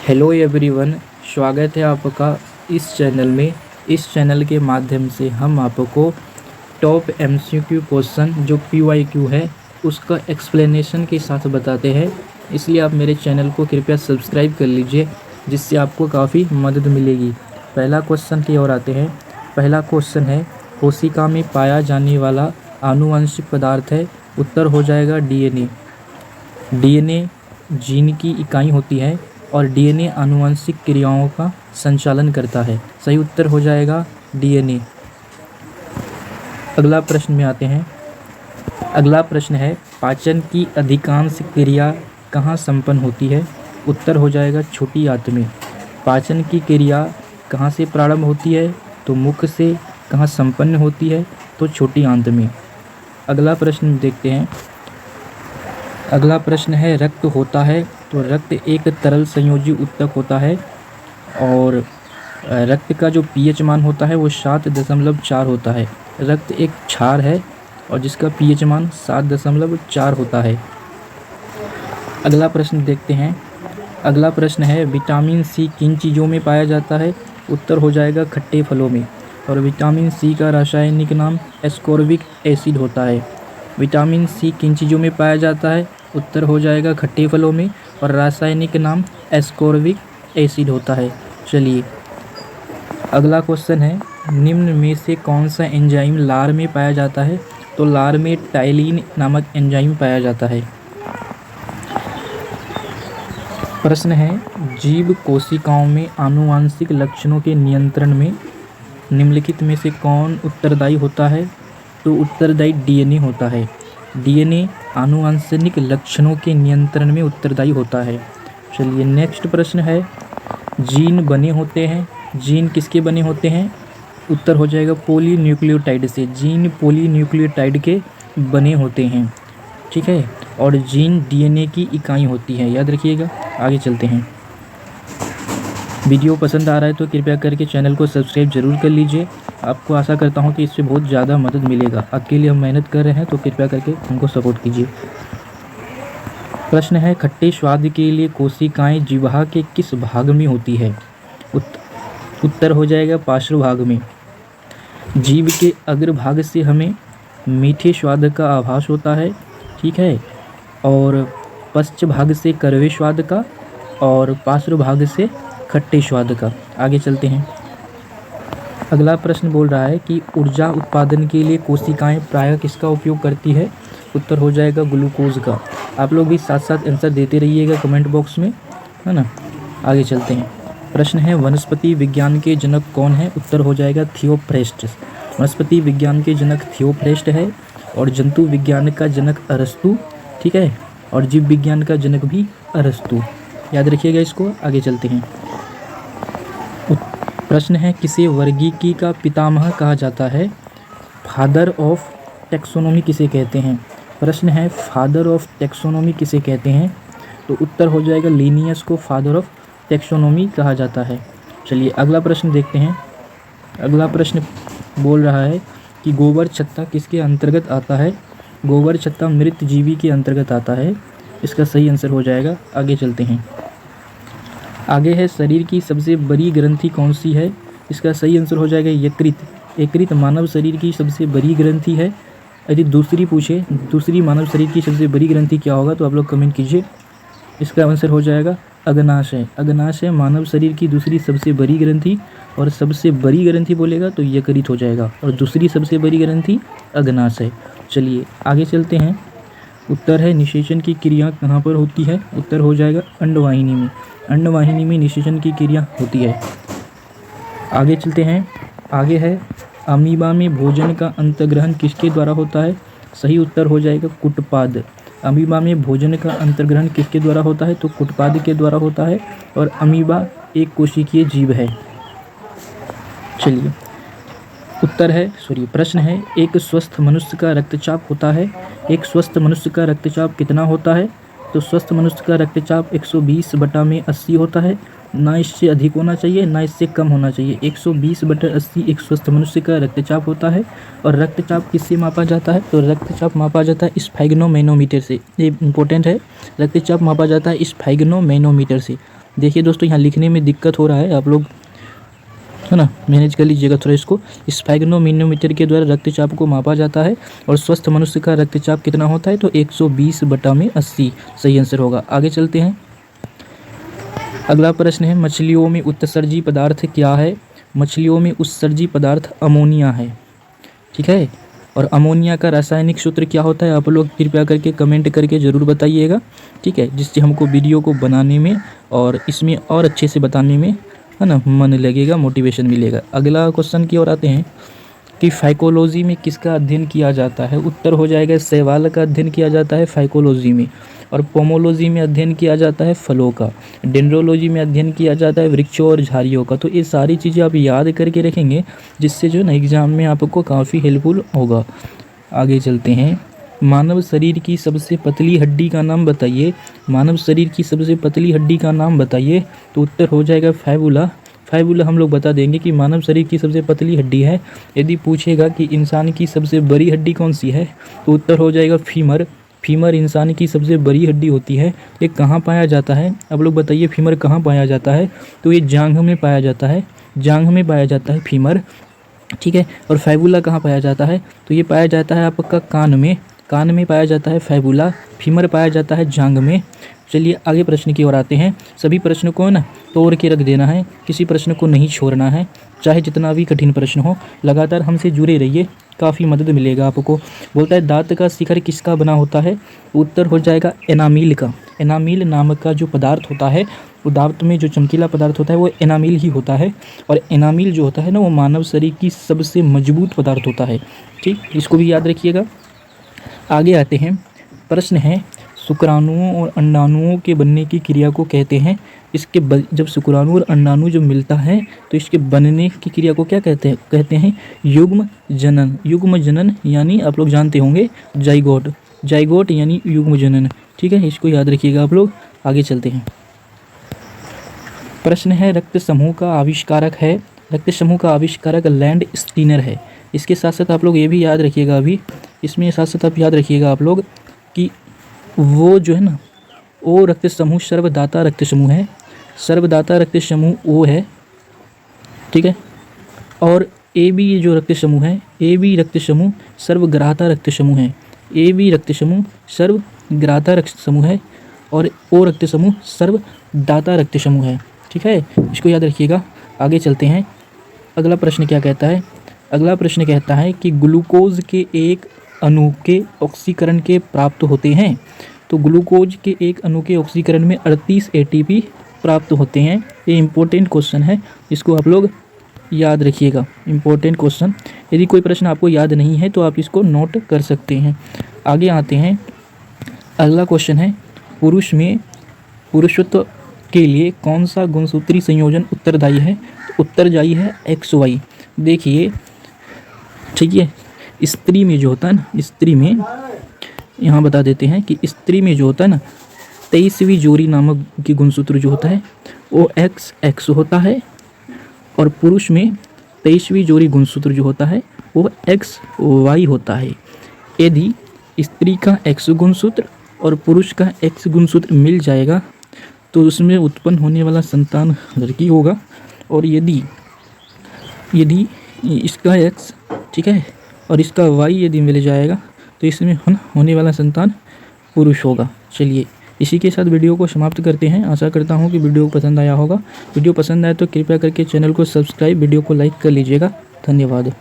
Hello everyone, स्वागत है आपका इस चैनल में। इस चैनल के माध्यम से हम आपको टॉप एमसीक्यू क्वेश्चन जो पीवाईक्यू है उसका एक्सप्लेनेशन के साथ बताते हैं। इसलिए आप मेरे चैनल को कृपया सब्सक्राइब कर लीजिए, जिससे आपको काफ़ी मदद मिलेगी। पहला क्वेश्चन की ओर आते हैं। पहला क्वेश्चन है, कोशिका में पाया जाने वाला आनुवंशिक पदार्थ है। उत्तर हो जाएगा डीएनए। डीएनए जीन की इकाई होती है और डीएनए आनुवंशिक क्रियाओं का संचालन करता है। सही उत्तर हो जाएगा डीएनए। अगला प्रश्न में आते हैं। अगला प्रश्न है, पाचन की अधिकांश क्रिया कहाँ संपन्न होती है। उत्तर हो जाएगा छोटी आंत में। पाचन की क्रिया कहाँ से प्रारंभ होती है, तो मुख से। कहाँ संपन्न होती है, तो छोटी आंत में। अगला प्रश्न देखते हैं। अगला प्रश्न है, रक्त होता है तो रक्त एक तरल संयोजी उत्तक होता है और रक्त का जो पीएच मान होता है वो 7.4 होता है। रक्त एक क्षार है और जिसका पीएच मान 7.4 होता है। अगला प्रश्न देखते हैं। अगला प्रश्न है, विटामिन सी किन चीज़ों में पाया जाता है। उत्तर हो जाएगा खट्टे फलों में। और विटामिन सी का रासायनिक नाम एस्कॉर्बिक एसिड होता है। विटामिन सी किन चीज़ों में पाया जाता है। उत्तर हो जाएगा खट्टे फलों में और रासायनिक नाम एस्कॉर्बिक एसिड होता है। चलिए अगला क्वेश्चन है, निम्न में से कौन सा एंजाइम लार में पाया जाता है। तो लार में टाइलिन नामक एंजाइम पाया जाता है। प्रश्न है, जीव कोशिकाओं में आनुवांशिक लक्षणों के नियंत्रण में निम्नलिखित में से कौन उत्तरदायी होता है। तो उत्तरदायी डीएनए होता है। डीएनए आनुवंशिक लक्षणों के नियंत्रण में उत्तरदायी होता है। चलिए नेक्स्ट प्रश्न है, जीन बने होते हैं। जीन किसके बने होते हैं। उत्तर हो जाएगा पॉलीन्यूक्लियोटाइड से। जीन पॉलीन्यूक्लियोटाइड के बने होते हैं, ठीक है। और जीन डीएनए की इकाई होती है, याद रखिएगा। आगे चलते हैं। वीडियो पसंद आ रहा है तो कृपया करके चैनल को सब्सक्राइब जरूर कर लीजिए। आपको आशा करता हूँ कि इससे बहुत ज़्यादा मदद मिलेगा। अकेले हम मेहनत कर रहे हैं तो कृपया करके हमको सपोर्ट कीजिए। प्रश्न है, खट्टे स्वाद के लिए कोशिकाएं जिह्वा के किस भाग में होती है। उत्तर हो जाएगा पार्श्व भाग में। जीभ के अग्रभाग से हमें मीठे स्वाद का आभास होता है, ठीक है। और पश्च भाग से कड़वे स्वाद का और पार्श्व भाग से खट्टे स्वाद का। आगे चलते हैं। अगला प्रश्न बोल रहा है कि ऊर्जा उत्पादन के लिए कोशिकाएं प्रायः किसका उपयोग करती है। उत्तर हो जाएगा ग्लूकोज का। आप लोग भी साथ साथ आंसर देते रहिएगा कमेंट बॉक्स में, है ना। आगे चलते हैं। प्रश्न है, वनस्पति विज्ञान के जनक कौन है। उत्तर हो जाएगा थियोफ्रेस्टस। वनस्पति विज्ञान के जनक थियोफ्रेस्ट है और जंतु विज्ञान का जनक अरस्तु, ठीक है। और जीव विज्ञान का जनक भी अरस्तु, याद रखिएगा इसको। आगे चलते हैं। प्रश्न है, किसे वर्गीकी का पितामह कहा जाता है। फादर ऑफ टैक्सोनॉमी किसे कहते हैं। प्रश्न है, फादर ऑफ टैक्सोनॉमी किसे कहते हैं। तो उत्तर हो जाएगा लिनियस को फादर ऑफ टैक्सोनॉमी कहा जाता है। चलिए अगला प्रश्न देखते हैं। अगला प्रश्न बोल रहा है कि गोबर छत्ता किसके अंतर्गत आता है। गोबर छत्ता मृत जीवी के अंतर्गत आता है। इसका सही आंसर हो जाएगा। आगे चलते हैं। आगे है, शरीर की सबसे बड़ी ग्रंथि कौन सी है। इसका सही आंसर हो जाएगा यकृत। यकृत मानव शरीर की सबसे बड़ी ग्रंथि है। यदि दूसरी पूछे, दूसरी मानव शरीर की सबसे बड़ी ग्रंथि क्या होगा, तो आप लोग कमेंट कीजिए। इसका आंसर हो जाएगा अग्नाशय। अग्नाशय मानव शरीर की दूसरी सबसे बड़ी ग्रंथि, और सबसे बड़ी ग्रंथि बोलेगा तो यकृत हो जाएगा, और दूसरी सबसे बड़ी ग्रंथि अग्नाशय। चलिए आगे चलते हैं। उत्तर है, निषेचन की क्रिया कहाँ पर होती है। उत्तर हो जाएगा अंडवाहिनी में। अंडवाहिनी में निषेचन की क्रिया होती है। आगे चलते हैं। आगे है, अमीबा में भोजन का अंतर्ग्रहण किसके द्वारा होता है। सही उत्तर हो जाएगा कुटपाद। अमीबा में भोजन का अंतर्ग्रहण किसके द्वारा होता है, तो कुटपाद के द्वारा होता है। और अमीबा एक कोशिकीय जीव है। चलिए उत्तर है, प्रश्न है, एक स्वस्थ मनुष्य का रक्तचाप होता है। एक स्वस्थ मनुष्य का रक्तचाप कितना होता है। तो स्वस्थ मनुष्य का रक्तचाप 120/80 होता है। ना इससे अधिक होना चाहिए, ना इससे कम होना चाहिए। 120/80 एक स्वस्थ मनुष्य का रक्तचाप होता है। और रक्तचाप किससे मापा जाता है, तो रक्तचाप मापा जाता है स्फैग्नोमेनोमीटर से। ये इंपॉर्टेंट है, रक्तचाप मापा जाता है स्फैग्नोमेनोमीटर से। देखिए दोस्तों, यहाँ लिखने में दिक्कत हो रहा है, आप लोग है ना मैनेज कर लीजिएगा थोड़ा इसको। स्फैग्नोमीटर के द्वारा रक्तचाप को मापा जाता है और स्वस्थ मनुष्य का रक्तचाप कितना होता है, तो 120/80 सही आंसर होगा। आगे चलते हैं। अगला प्रश्न है, मछलियों में उत्सर्जी पदार्थ क्या है? मछलियों में उत्सर्जी पदार्थ अमोनिया है। ठीक है, और अमोनिया का रासायनिक सूत्र क्या होता है, आप लोग कृपया करके कमेंट करके ज़रूर बताइएगा। ठीक है, जिससे हमको वीडियो को बनाने में और इसमें और अच्छे से बताने में है ना मन लगेगा, मोटिवेशन मिलेगा। अगला क्वेश्चन की ओर आते हैं कि फाइकोलॉजी में किसका अध्ययन किया जाता है? उत्तर हो जाएगा शैवाल का अध्ययन किया जाता है फाइकोलॉजी में। और पोमोलॉजी में अध्ययन किया जाता है फलों का। डेंड्रोलॉजी में अध्ययन किया जाता है वृक्षों और झाड़ियों का। तो ये सारी चीज़ें आप याद करके रखेंगे, जिससे जो है ना एग्ज़ाम में आपको काफ़ी हेल्पफुल होगा। आगे चलते हैं। मानव शरीर की सबसे पतली हड्डी का नाम बताइए। मानव शरीर की सबसे पतली हड्डी का नाम बताइए। तो उत्तर हो जाएगा फाइबुला। फाइबुला हम लोग बता देंगे कि मानव शरीर की सबसे पतली हड्डी है। यदि पूछेगा कि इंसान की सबसे बड़ी हड्डी कौन सी है, तो उत्तर हो जाएगा फीमर। फीमर इंसान की सबसे बड़ी हड्डी होती है। ये कहाँ पाया जाता है, आप लोग बताइए फीमर कहाँ पाया जाता है? तो ये जांघ में पाया जाता है। जांघ में पाया जाता है फीमर। ठीक है, और फाइबुला कहाँ पाया जाता है? तो ये पाया जाता है आपका कान में। कान में पाया जाता है फाइबुला। फीमर पाया जाता है जांघ में। चलिए आगे प्रश्न की ओर आते हैं। सभी प्रश्न को ना तोड़ के रख देना है, किसी प्रश्न को नहीं छोड़ना है, चाहे जितना भी कठिन प्रश्न हो। लगातार हमसे जुड़े रहिए, काफ़ी मदद मिलेगा आपको। बोलता है दांत का शिखर किसका बना होता है? उत्तर हो जाएगा एनामील का। एनामील नामक का जो पदार्थ होता है, वो दांत में जो चमकीला पदार्थ होता है वो एनामील ही होता है। और एनामील जो होता है ना, वो मानव शरीर की सबसे मजबूत पदार्थ होता है। ठीक, इसको भी याद रखिएगा। आगे आते हैं। प्रश्न है, शुक्राणुओं और अंडाणुओं के बनने की क्रिया को कहते हैं। इसके जब शुक्राणु और अंडाणु जब मिलता है तो इसके बनने की क्रिया को क्या कहते हैं युग्म जनन। युग्म जनन यानी आप लोग जानते होंगे जाइगोट। जाइगोट यानी युग्म जनन। ठीक है, इसको याद रखिएगा आप लोग। आगे चलते हैं। प्रश्न है, रक्त समूह का आविष्कारक है। रक्त समूह का आविष्कारक लैंड स्टीनर है। इसके साथ साथ आप लोग ये भी याद रखिएगा, अभी इसमें साथ साथ आप याद रखिएगा आप लोग कि वो जो है ना, वो रक्त समूह सर्वदाता रक्त समूह है। सर्वदाता रक्त समूह वो है। ठीक है, और ए बी जो रक्त समूह है, ए बी रक्त समूह सर्वग्राहता रक्त समूह है। ए बी रक्त समूह सर्वग्राहता रक्त समूह है और ओ रक्त समूह सर्वदाता रक्त समूह है। ठीक है, इसको याद रखिएगा। आगे चलते हैं। अगला प्रश्न क्या कहता है? अगला प्रश्न कहता है कि ग्लूकोज के एक अणु के ऑक्सीकरण के प्राप्त होते हैं। तो ग्लूकोज के एक अणु के ऑक्सीकरण में 38 ATP प्राप्त होते हैं। ये इम्पोर्टेंट क्वेश्चन है, इसको आप लोग याद रखिएगा। इम्पोर्टेंट क्वेश्चन, यदि कोई प्रश्न आपको याद नहीं है तो आप इसको नोट कर सकते हैं। आगे आते हैं। अगला क्वेश्चन है, पुरुष में पुरुषत्व के लिए कौन सा गुणसूत्री संयोजन उत्तरदायी है? तो उत्तरदायी है XY। देखिए, ठीक है, स्त्री में जो होता है ना, स्त्री में यहाँ बता देते हैं कि स्त्री में जो होता है ना 23वीं जोड़ी नामक की गुणसूत्र जो होता है वो XX होता है। और पुरुष में 23वीं जोड़ी गुणसूत्र जो होता है वो XY होता है। यदि स्त्री का X गुणसूत्र और पुरुष का X गुणसूत्र मिल जाएगा तो उसमें उत्पन्न होने वाला संतान लड़की होगा। और यदि इसका X, ठीक है, और इसका Y यदि मिल जाएगा तो इसमें होने वाला संतान पुरुष होगा। चलिए, इसी के साथ वीडियो को समाप्त करते हैं। आशा करता हूँ कि वीडियो पसंद आया होगा। वीडियो पसंद आए तो कृपया करके चैनल को सब्सक्राइब, वीडियो को लाइक कर लीजिएगा। धन्यवाद।